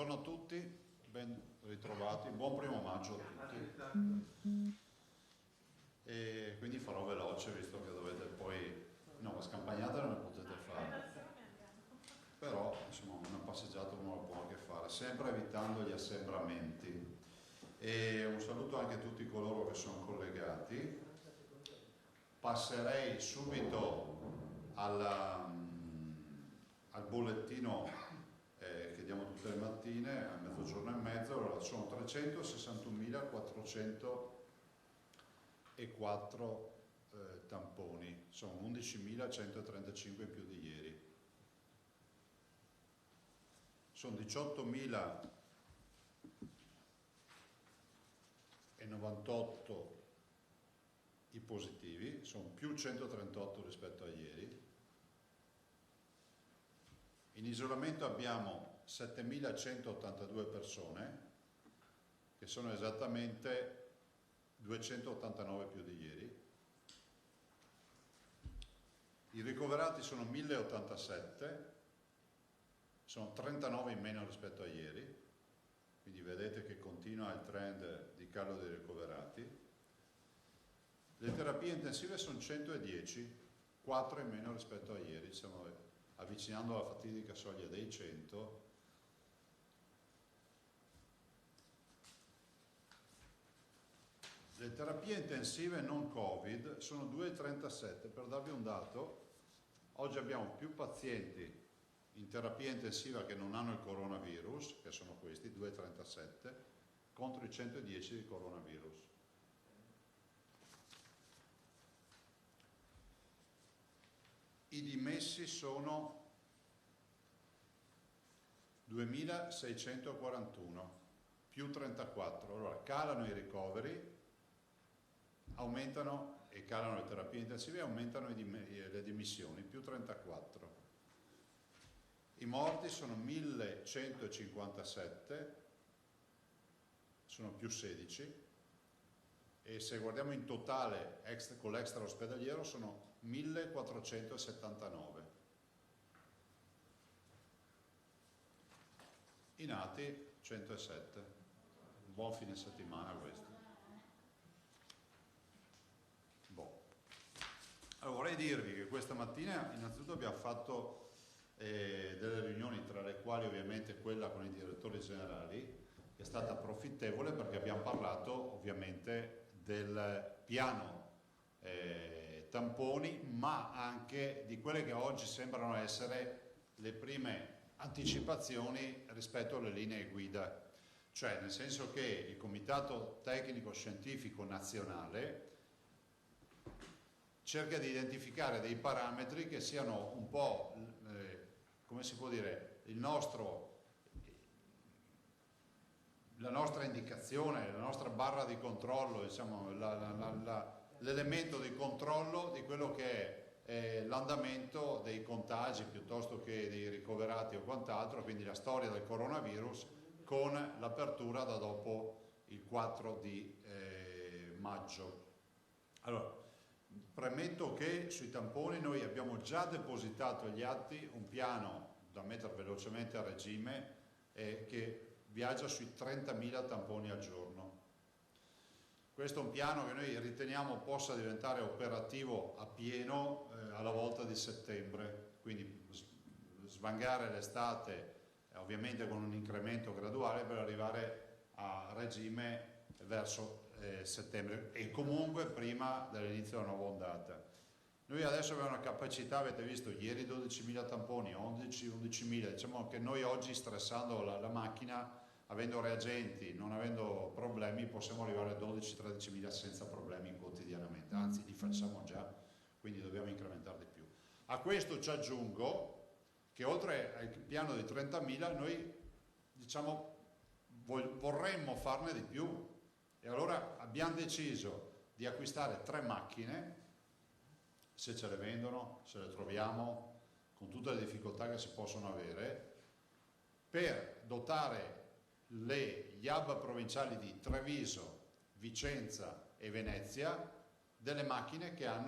Buongiorno a tutti, ben ritrovati, buon primo maggio a tutti. E quindi farò veloce visto che dovete poi, no, la scampagnata non la potete fare, però insomma una passeggiata uno la può anche fare, sempre evitando gli assembramenti. E un saluto anche a tutti coloro che sono collegati. Passerei subito al bollettino che diamo tutte le mattine a mezzogiorno e mezzo. Allora, sono 361.404 tamponi, sono 11.135 in più di ieri, sono 18.098 i positivi, sono più 138 rispetto a ieri. In isolamento abbiamo 7.182 persone, che sono esattamente 289 più di ieri. I ricoverati sono 1.087, sono 39 in meno rispetto a ieri, quindi vedete che continua il trend di calo dei ricoverati. Le terapie intensive sono 110, 4 in meno rispetto a ieri, stiamo avvicinando alla fatidica soglia dei 100. Le terapie intensive non Covid sono 2,37. Per darvi un dato, oggi abbiamo più pazienti in terapia intensiva che non hanno il coronavirus, che sono questi, 2,37, contro i 110 di coronavirus. I dimessi sono 2.641, più 34. Allora calano i ricoveri, aumentano e calano le terapie intensive e aumentano le dimissioni, più 34. I morti sono 1.157, sono più 16. E se guardiamo in totale con l'extra ospedaliero sono 1479. I nati 107. Un buon fine settimana questo. Allora, vorrei dirvi che questa mattina innanzitutto abbiamo fatto delle riunioni, tra le quali ovviamente quella con i direttori generali, che è stata profittevole perché abbiamo parlato ovviamente del piano tamponi, ma anche di quelle che oggi sembrano essere le prime anticipazioni rispetto alle linee guida, cioè nel senso che il Comitato Tecnico Scientifico Nazionale cerca di identificare dei parametri che siano un po', come si può dire, la nostra indicazione, la nostra barra di controllo, diciamo, l'elemento di controllo di quello che è l'andamento dei contagi piuttosto che dei ricoverati o quant'altro, quindi la storia del coronavirus con l'apertura da dopo il 4 di maggio. Allora, premetto che sui tamponi noi abbiamo già depositato agli atti un piano da mettere velocemente a regime che viaggia sui 30.000 tamponi al giorno. Questo è un piano che noi riteniamo possa diventare operativo a pieno alla volta di settembre, quindi svangare l'estate ovviamente con un incremento graduale per arrivare a regime verso settembre e comunque prima dell'inizio della nuova ondata. Noi adesso abbiamo una capacità, avete visto, ieri 12.000 tamponi, 11.000, diciamo che noi oggi stressando la macchina, avendo reagenti, non avendo problemi, possiamo arrivare a 12-13.000 senza problemi quotidianamente, anzi li facciamo già, quindi dobbiamo incrementare di più. A questo ci aggiungo che oltre al piano di 30.000 noi diciamo vorremmo farne di più e allora abbiamo deciso di acquistare 3 macchine, se ce le vendono, se le troviamo, con tutte le difficoltà che si possono avere, per dotare gli hub provinciali di Treviso, Vicenza e Venezia delle macchine che ha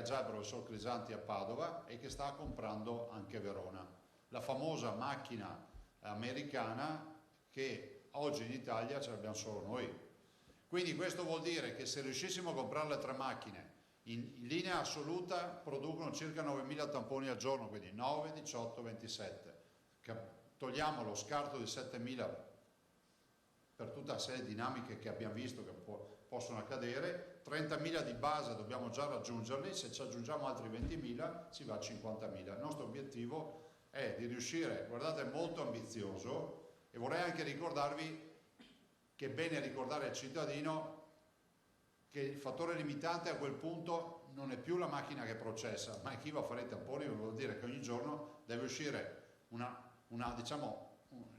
già il professor Crisanti a Padova e che sta comprando anche Verona. La famosa macchina americana che oggi in Italia ce l'abbiamo solo noi. Quindi questo vuol dire che se riuscissimo a comprare le 3 macchine, in linea assoluta producono circa 9.000 tamponi al giorno, quindi 9, 18, 27. Togliamo lo scarto di 7.000 per tutta la serie di dinamiche che abbiamo visto che possono accadere, 30.000 di base dobbiamo già raggiungerli, se ci aggiungiamo altri 20.000 si va a 50.000. Il nostro obiettivo è di riuscire, guardate, è molto ambizioso, e vorrei anche ricordarvi che è bene ricordare al cittadino che il fattore limitante a quel punto non è più la macchina che processa, ma è chi va a fare i tamponi. Vuol dire che ogni giorno deve uscire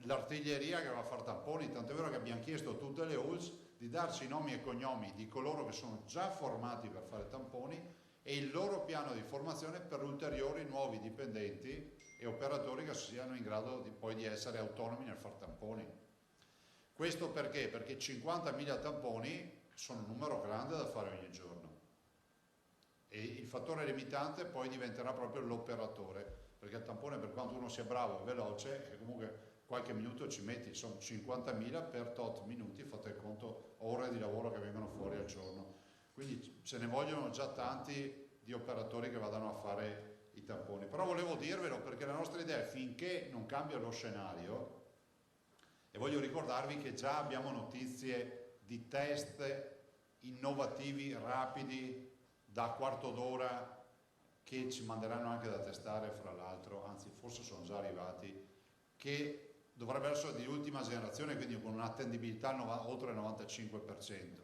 l'artiglieria che va a fare tamponi, tant'è vero che abbiamo chiesto a tutte le ULSS di darci i nomi e cognomi di coloro che sono già formati per fare tamponi e il loro piano di formazione per ulteriori nuovi dipendenti e operatori che siano in grado poi di essere autonomi nel fare tamponi. Questo perché? Perché 50.000 tamponi sono un numero grande da fare ogni giorno e il fattore limitante poi diventerà proprio l'operatore, perché il tampone, per quanto uno sia bravo e veloce, comunque qualche minuto ci metti, sono 50.000 per tot minuti, fate il conto ore di lavoro che vengono fuori al giorno, quindi se ne vogliono già tanti di operatori che vadano a fare i tamponi. Però volevo dirvelo perché la nostra idea è, finché non cambia lo scenario, e voglio ricordarvi che già abbiamo notizie di test innovativi, rapidi, da quarto d'ora, che ci manderanno anche da testare, fra l'altro, anzi forse sono già arrivati, che dovrebbero essere di ultima generazione, quindi con un'attendibilità oltre il 95%.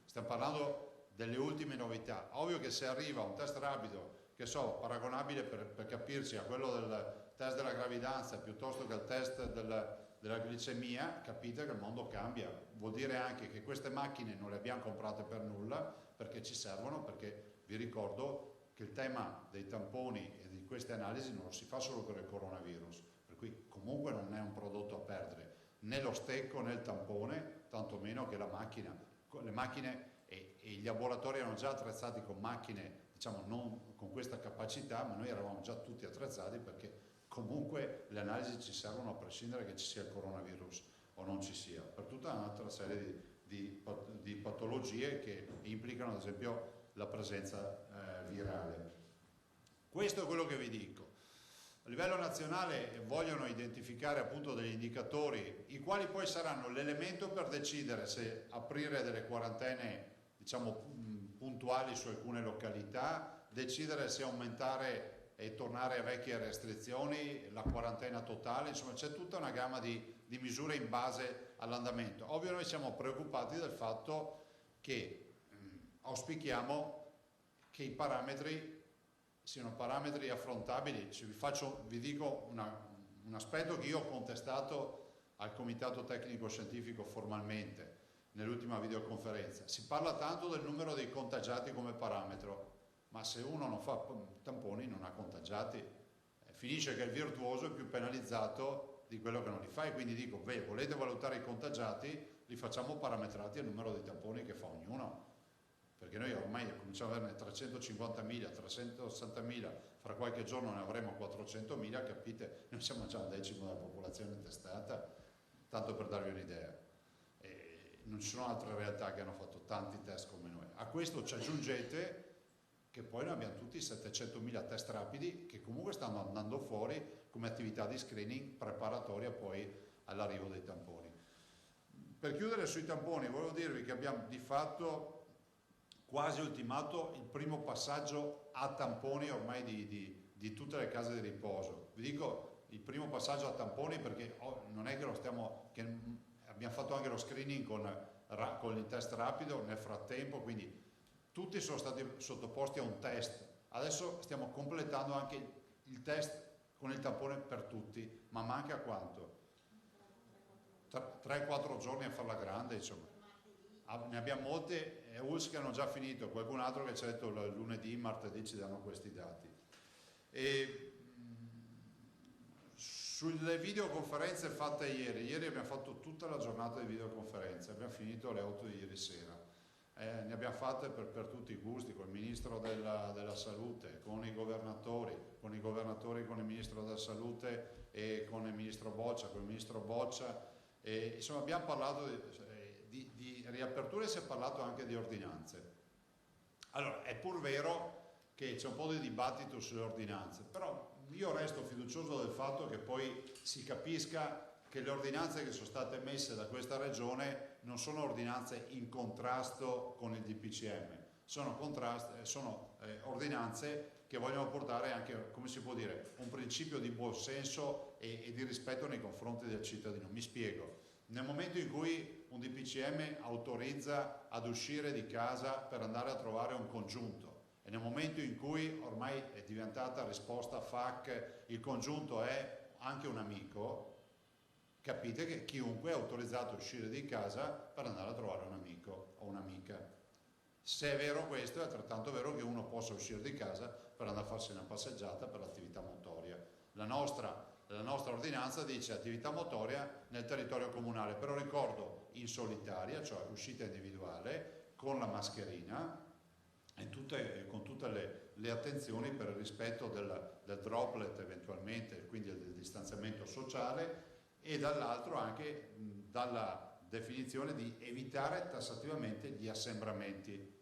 Stiamo parlando delle ultime novità. Ovvio che se arriva un test rapido, che so, paragonabile per capirci a quello del test della gravidanza piuttosto che al test della glicemia, capite che il mondo cambia. Vuol dire anche che queste macchine non le abbiamo comprate per nulla, perché ci servono, perché vi ricordo che il tema dei tamponi e di queste analisi non lo si fa solo per il coronavirus, per cui comunque non è un prodotto a perdere, né lo stecco né il tampone, tantomeno che la macchina. Le macchine e gli laboratori erano già attrezzati con macchine, diciamo, non con questa capacità, ma noi eravamo già tutti attrezzati, perché comunque le analisi ci servono a prescindere che ci sia il coronavirus o non ci sia, per tutta un'altra serie di patologie che implicano ad esempio la presenza virale. Questo è quello che vi dico. A livello nazionale vogliono identificare appunto degli indicatori, i quali poi saranno l'elemento per decidere se aprire delle quarantene, diciamo, puntuali su alcune località, decidere se aumentare e tornare a vecchie restrizioni, la quarantena totale, insomma c'è tutta una gamma di misure in base all'andamento. Ovvio noi siamo preoccupati del fatto che auspichiamo che i parametri siano parametri affrontabili. Vi dico un aspetto che io ho contestato al Comitato Tecnico Scientifico formalmente nell'ultima videoconferenza. Si parla tanto del numero dei contagiati come parametro, ma se uno non fa tamponi non ha contagiati, finisce che il virtuoso è più penalizzato di quello che non li fa. E quindi dico, volete valutare i contagiati, li facciamo parametrati al numero di tamponi che fa ognuno, perché noi ormai cominciamo ad averne 350.000, 360.000, fra qualche giorno ne avremo 400.000, capite? Noi siamo già un decimo della popolazione testata, tanto per darvi un'idea. Non ci sono altre realtà che hanno fatto tanti test come noi. A questo ci aggiungete che poi noi abbiamo tutti 700.000 test rapidi che comunque stanno andando fuori come attività di screening preparatoria poi all'arrivo dei tamponi. Per chiudere sui tamponi, volevo dirvi che abbiamo di fatto quasi ultimato il primo passaggio a tamponi ormai di tutte le case di riposo. Vi dico il primo passaggio a tamponi perché non è che abbiamo fatto anche lo screening con il test rapido nel frattempo, quindi tutti sono stati sottoposti a un test. Adesso stiamo completando anche il test con il tampone per tutti, ma manca quanto? 3-4 giorni a farla grande, insomma. Ne abbiamo molte ULSS che hanno già finito, qualcun altro che ci ha detto lunedì, martedì ci danno questi dati. Sulle videoconferenze fatte ieri abbiamo fatto tutta la giornata di videoconferenze, abbiamo finito alle 8 di ieri sera. Ne abbiamo fatte per tutti i gusti, con il Ministro della Salute, con i governatori, con il Ministro della Salute e con il Ministro Boccia. Con il Ministro Boccia Insomma, abbiamo parlato di riaperture e si è parlato anche di ordinanze. Allora, è pur vero che c'è un po' di dibattito sulle ordinanze, però io resto fiducioso del fatto che poi si capisca che le ordinanze che sono state emesse da questa regione non sono ordinanze in contrasto con il DPCM, sono ordinanze che vogliono portare anche, come si può dire, un principio di buonsenso e di rispetto nei confronti del cittadino. Mi spiego. Nel momento in cui un DPCM autorizza ad uscire di casa per andare a trovare un congiunto e nel momento in cui ormai è diventata risposta FAC, il congiunto è anche un amico, capite che chiunque è autorizzato a uscire di casa per andare a trovare un amico o un'amica. Se è vero questo, è altrettanto vero che uno possa uscire di casa per andare a farsi una passeggiata per l'attività motoria. La nostra ordinanza dice attività motoria nel territorio comunale, però ricordo in solitaria, cioè uscita individuale, con la mascherina e con tutte le attenzioni per il rispetto del droplet eventualmente, quindi del distanziamento sociale, e dall'altro anche dalla definizione di evitare tassativamente gli assembramenti.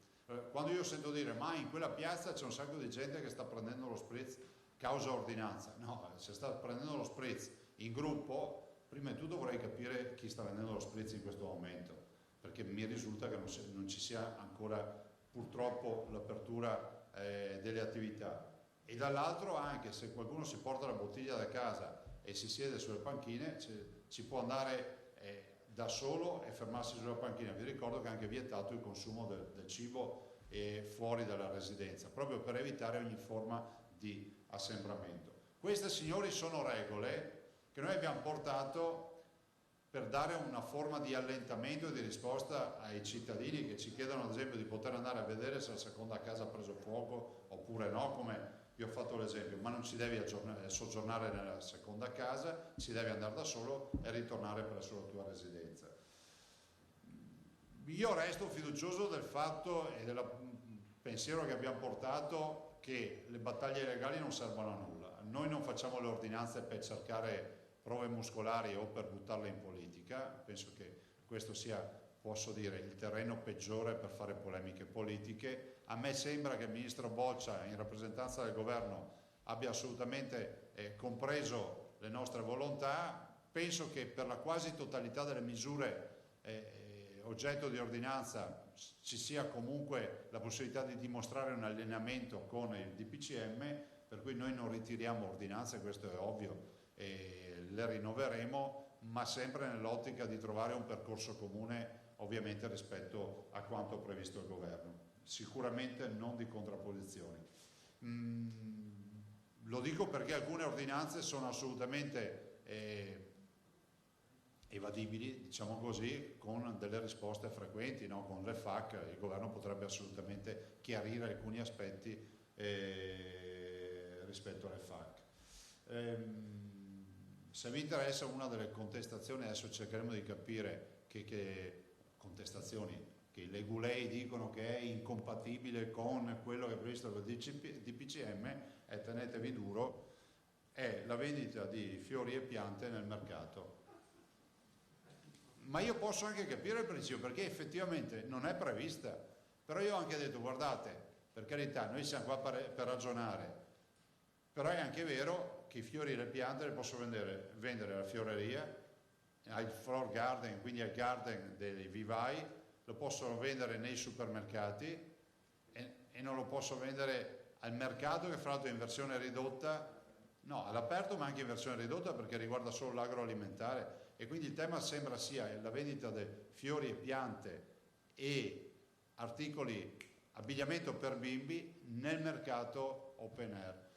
Quando io sento dire ma in quella piazza c'è un sacco di gente che sta prendendo lo spritz causa ordinanza, no, se sta prendendo lo spritz in gruppo, prima di tutto vorrei capire chi sta vendendo lo spritz in questo momento, perché mi risulta che non ci sia ancora purtroppo l'apertura delle attività, e dall'altro anche se qualcuno si porta la bottiglia da casa e si siede sulle panchine, ci può andare da solo e fermarsi sulla panchina. Vi ricordo che è anche vietato il consumo del cibo fuori dalla residenza, proprio per evitare ogni forma di assembramento. Queste, signori, sono regole che noi abbiamo portato per dare una forma di allentamento e di risposta ai cittadini che ci chiedono ad esempio di poter andare a vedere se la seconda casa ha preso fuoco oppure no, come vi ho fatto l'esempio, ma non si deve soggiornare nella seconda casa, si deve andare da solo e ritornare presso la tua residenza. Io resto fiducioso del fatto e del pensiero che abbiamo portato che le battaglie legali non servono a nulla. Noi non facciamo le ordinanze per cercare prove muscolari o per buttarle in politica, penso che questo sia, posso dire, il terreno peggiore per fare polemiche politiche. A me sembra che il ministro Boccia, in rappresentanza del governo, abbia assolutamente compreso le nostre volontà. Penso che per la quasi totalità delle misure oggetto di ordinanza ci sia comunque la possibilità di dimostrare un allineamento con il DPCM, per cui noi non ritiriamo ordinanze, questo è ovvio, e le rinnoveremo, ma sempre nell'ottica di trovare un percorso comune, ovviamente rispetto a quanto previsto il governo. Sicuramente non di contrapposizioni. Lo dico perché alcune ordinanze sono assolutamente evadibili, diciamo così, con delle risposte frequenti, no? Con le FAC il governo potrebbe assolutamente chiarire alcuni aspetti rispetto alle FAC. Se vi interessa una delle contestazioni, adesso cercheremo di capire che contestazioni che i Legulei dicono che è incompatibile con quello che è previsto dal DPCM, e tenetevi duro, è la vendita di fiori e piante nel mercato. Ma io posso anche capire il principio, perché effettivamente non è prevista, però io ho anche detto, guardate, per carità, noi siamo qua per ragionare, però è anche vero che i fiori e le piante le posso vendere alla fioreria, al flower garden, quindi al garden dei vivai, lo posso vendere nei supermercati e non lo posso vendere al mercato, che fra l'altro è in versione ridotta, no, all'aperto ma anche in versione ridotta perché riguarda solo l'agroalimentare. E quindi il tema sembra sia la vendita di fiori e piante e articoli, abbigliamento per bimbi nel mercato open air.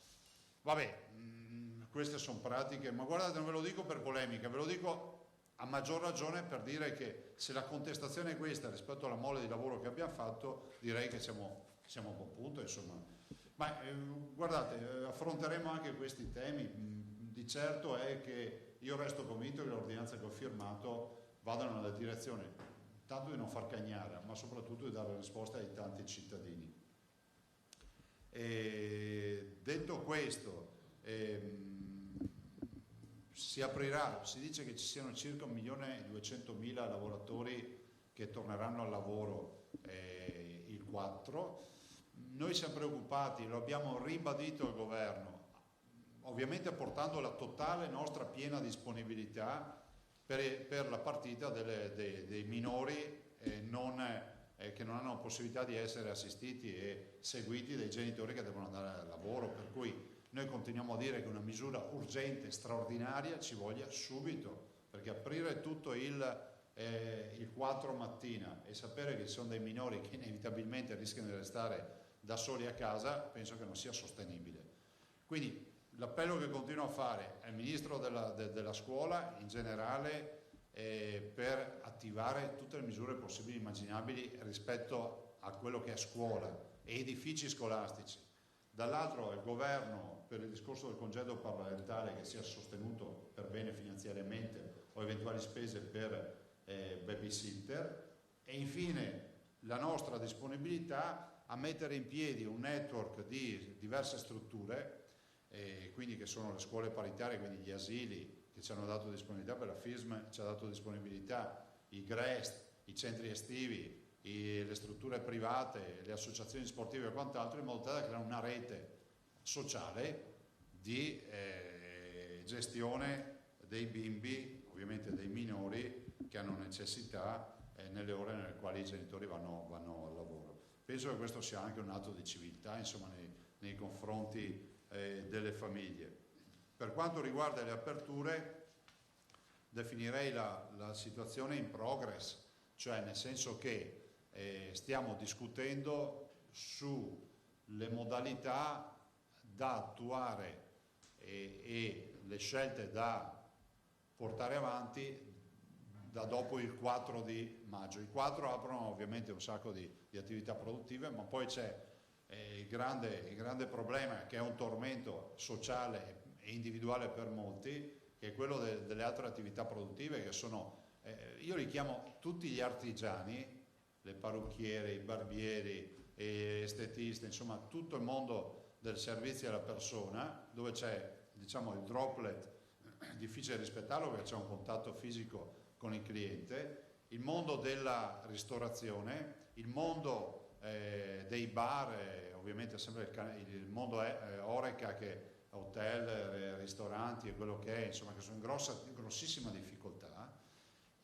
Vabbè, queste sono pratiche, ma guardate, non ve lo dico per polemica, ve lo dico a maggior ragione per dire che se la contestazione è questa rispetto alla mole di lavoro che abbiamo fatto, direi che siamo a buon punto, insomma. Ma guardate, affronteremo anche questi temi. Di certo è che io resto convinto che le ordinanze che ho firmato vadano nella direzione tanto di non far cagnare, ma soprattutto di dare risposta ai tanti cittadini. Detto questo, si aprirà, si dice che ci siano circa 1.200.000 lavoratori che torneranno al lavoro il 4. Noi siamo preoccupati, lo abbiamo ribadito al governo, ovviamente portando la totale nostra piena disponibilità per la partita dei minori che non hanno possibilità di essere assistiti e seguiti dai genitori che devono andare al lavoro, per cui noi continuiamo a dire che una misura urgente, straordinaria, ci voglia subito, perché aprire tutto il 4 mattina e sapere che ci sono dei minori che inevitabilmente rischiano di restare da soli a casa, penso che non sia sostenibile. Quindi l'appello che continuo a fare al Ministro della Scuola in generale per attivare tutte le misure possibili e immaginabili rispetto a quello che è scuola e edifici scolastici. Dall'altro il governo per il discorso del congedo parentale che sia sostenuto per bene finanziariamente o eventuali spese per babysitter, e infine la nostra disponibilità a mettere in piedi un network di diverse strutture, quindi che sono le scuole paritarie, quindi gli asili che ci hanno dato disponibilità, per la FISM ci ha dato disponibilità, i GREST, i centri estivi, le strutture private, le associazioni sportive e quant'altro, in modo tale da creare una rete sociale di gestione dei bimbi, ovviamente dei minori che hanno necessità nelle ore nelle quali i genitori vanno al lavoro. Penso che questo sia anche un atto di civiltà, insomma, nei confronti delle famiglie. Per quanto riguarda le aperture, definirei la situazione in progress, cioè nel senso che stiamo discutendo sulle modalità da attuare e le scelte da portare avanti da dopo il 4 di maggio. I 4 aprono ovviamente un sacco di attività produttive, ma poi c'è il grande problema, che è un tormento sociale e individuale per molti, che è quello delle altre attività produttive, che sono, io li chiamo tutti gli artigiani, le parrucchiere, i barbieri, estetisti, insomma tutto il mondo del servizio alla persona, dove c'è, diciamo, il droplet, difficile rispettarlo perché c'è un contatto fisico con il cliente, il mondo della ristorazione, il mondo dei bar, ovviamente sempre il mondo Horeca, che hotel, ristoranti e quello che è, insomma, che sono in grossissima difficoltà,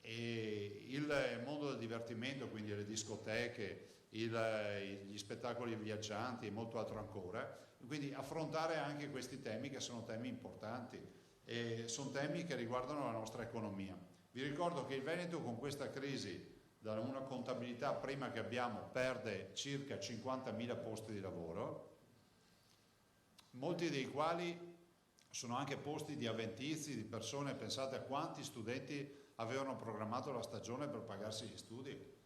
e il mondo del divertimento, quindi le discoteche, gli spettacoli viaggianti e molto altro ancora. Quindi affrontare anche questi temi, che sono temi importanti e sono temi che riguardano la nostra economia. Vi ricordo che il Veneto, con questa crisi, da una contabilità prima che abbiamo, perde circa 50.000 posti di lavoro, molti dei quali sono anche posti di avventizi, di persone. Pensate a quanti studenti avevano programmato la stagione per pagarsi gli studi,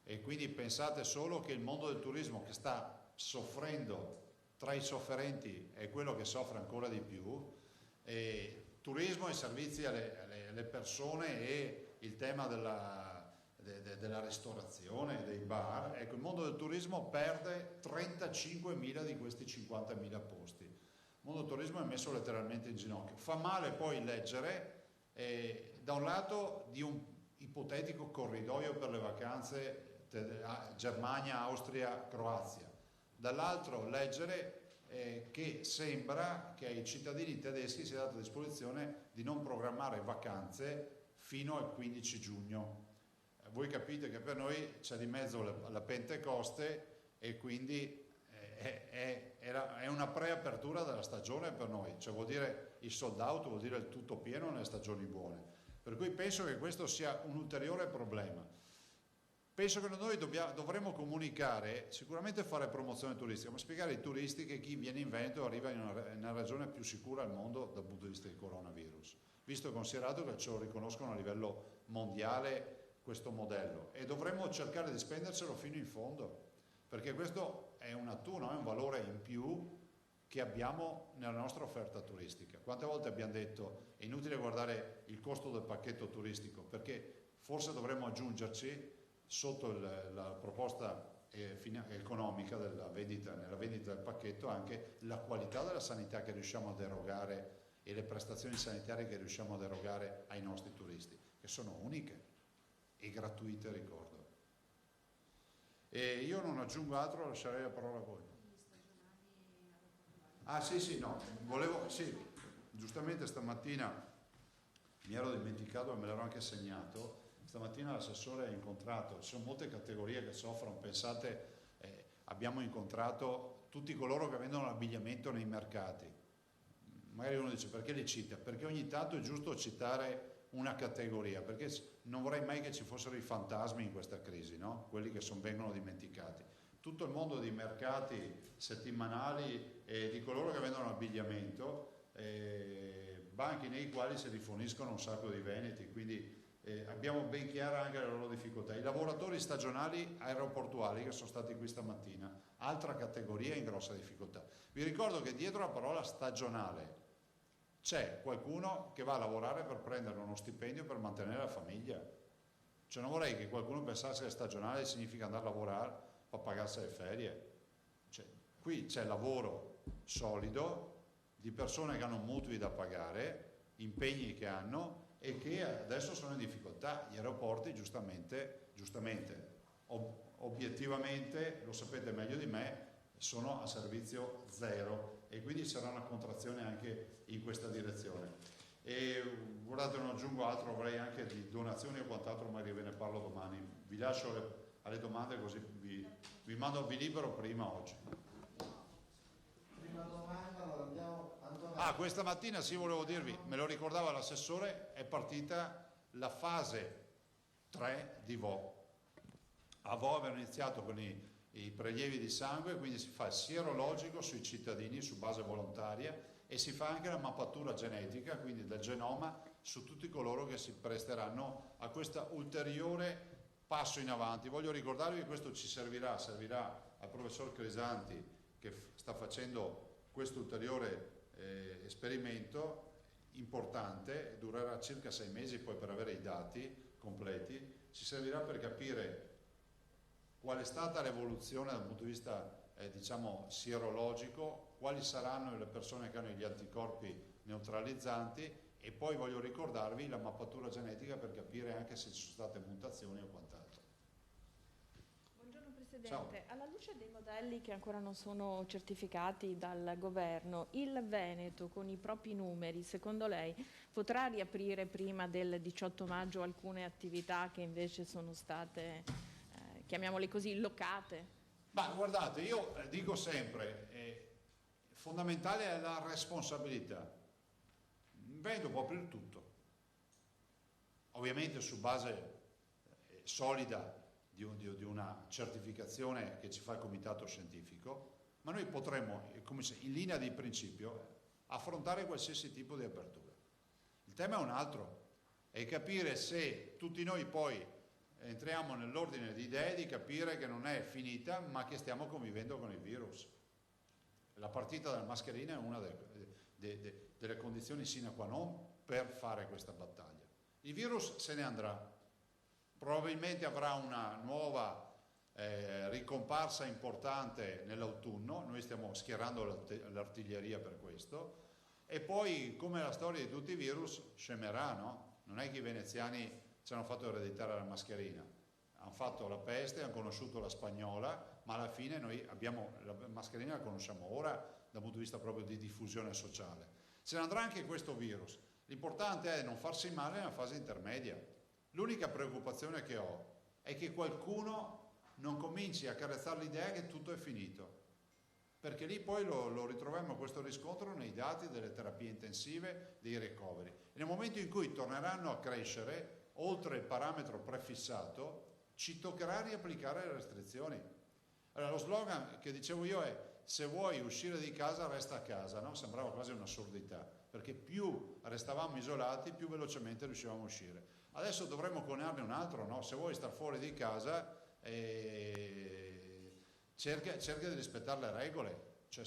e quindi pensate solo che il mondo del turismo, che sta soffrendo, tra i sofferenti è quello che soffre ancora di più, turismo e servizi alle persone e il tema della ristorazione, dei bar. Ecco, il mondo del turismo perde 35.000 di questi 50.000 posti. Il mondo del turismo è messo letteralmente in ginocchio. Fa male poi leggere da un lato di un ipotetico corridoio per le vacanze Germania, Austria, Croazia, dall'altro leggere che sembra che ai cittadini tedeschi sia data a disposizione di non programmare vacanze fino al 15 giugno. Voi capite che per noi c'è di mezzo la Pentecoste, e quindi è una preapertura della stagione per noi, cioè vuol dire il sold out, vuol dire il tutto pieno nelle stagioni buone. Per cui penso che questo sia un ulteriore problema. Penso che noi dovremmo comunicare, sicuramente fare promozione turistica, ma spiegare ai turisti che chi viene in Veneto arriva in una regione più sicura al mondo dal punto di vista del coronavirus, visto e considerato che ce lo riconoscono a livello mondiale questo modello, e dovremmo cercare di spenderselo fino in fondo, perché questo è un attuno, è un valore in più che abbiamo nella nostra offerta turistica. Quante volte abbiamo detto è inutile guardare il costo del pacchetto turistico, perché forse dovremmo aggiungerci sotto la proposta economica nella vendita del pacchetto anche la qualità della sanità che riusciamo ad erogare e le prestazioni sanitarie che riusciamo ad erogare ai nostri turisti, che sono uniche e gratuite, ricordo. E io non aggiungo altro, lascerei la parola a voi. Ah sì, no, sì, giustamente stamattina mi ero dimenticato e me l'ero anche segnato. Stamattina l'assessore ha incontrato, ci sono molte categorie che soffrono, pensate, abbiamo incontrato tutti coloro che vendono l'abbigliamento nei mercati. Magari uno dice perché li cita? Perché ogni tanto è giusto citare una categoria, perché non vorrei mai che ci fossero i fantasmi in questa crisi, no? Quelli che vengono dimenticati. Tutto il mondo dei mercati settimanali e di coloro che vendono abbigliamento, banchi nei quali si riforniscono un sacco di veneti, quindi abbiamo ben chiara anche la loro difficoltà. I lavoratori stagionali aeroportuali che sono stati qui stamattina, altra categoria in grossa difficoltà. Vi ricordo che dietro la parola stagionale c'è qualcuno che va a lavorare per prendere uno stipendio per mantenere la famiglia. Cioè non vorrei che qualcuno pensasse che stagionale significa andare a lavorare per pagarsi le ferie. Cioè, qui c'è lavoro solido di persone che hanno mutui da pagare, impegni che hanno e che adesso sono in difficoltà. Gli aeroporti giustamente, obiettivamente, lo sapete meglio di me, sono a servizio zero e quindi sarà una contrazione anche in questa direzione. E guardate, non aggiungo altro, avrei anche di donazioni o quant'altro, magari ve ne parlo domani. Vi lascio alle domande così vi libero prima oggi. Prima domanda, allora andiamo. Questa mattina sì, volevo dirvi, me lo ricordava l'assessore, è partita la fase 3 di VO. A VO avevano iniziato con i prelievi di sangue, quindi si fa il sierologico sui cittadini su base volontaria e si fa anche la mappatura genetica, quindi del genoma, su tutti coloro che si presteranno a questo ulteriore passo in avanti. Voglio ricordarvi che questo ci servirà al professor Crisanti che sta facendo questo ulteriore esperimento importante, durerà circa 6 mesi poi per avere i dati completi, ci servirà per capire qual è stata l'evoluzione dal punto di vista diciamo sierologico, quali saranno le persone che hanno gli anticorpi neutralizzanti e poi voglio ricordarvi la mappatura genetica per capire anche se ci sono state mutazioni o quant'altro. Buongiorno Presidente, Ciao. alla luce dei modelli che ancora non sono certificati dal Governo, il Veneto con i propri numeri, secondo lei, potrà riaprire prima del 18 maggio alcune attività che invece sono state, chiamiamole così, locate? Ma guardate, io dico sempre, fondamentale è la responsabilità. Il Veneto può aprire tutto, ovviamente su base solida di una certificazione che ci fa il comitato scientifico, ma noi potremmo, in linea di principio, affrontare qualsiasi tipo di apertura. Il tema è un altro, è capire se tutti noi poi entriamo nell'ordine di idee di capire che non è finita, ma che stiamo convivendo con il virus. La partita della mascherina è una delle condizioni sine qua non per fare questa battaglia. Il virus se ne andrà, probabilmente avrà una nuova ricomparsa importante nell'autunno, noi stiamo schierando l'artiglieria per questo, e poi come la storia di tutti i virus scemerà, no? Non è che i veneziani ci hanno fatto ereditare la mascherina, hanno fatto la peste, hanno conosciuto la spagnola, ma alla fine noi abbiamo la mascherina, la conosciamo ora dal punto di vista proprio di diffusione sociale. Se ne andrà anche questo virus, l'importante è non farsi male nella fase intermedia. L'unica preoccupazione che ho è che qualcuno non cominci a carezzare l'idea che tutto è finito, perché lì poi lo ritroviamo questo riscontro nei dati delle terapie intensive, dei ricoveri. E nel momento in cui torneranno a crescere, oltre il parametro prefissato, ci toccherà riapplicare le restrizioni. Allora, lo slogan che dicevo io è: se vuoi uscire di casa resta a casa, no? Sembrava quasi un'assurdità, perché più restavamo isolati, più velocemente riuscivamo a uscire. Adesso dovremmo coniarne un altro, no? Se vuoi star fuori di casa, cerca di rispettare le regole. Cioè,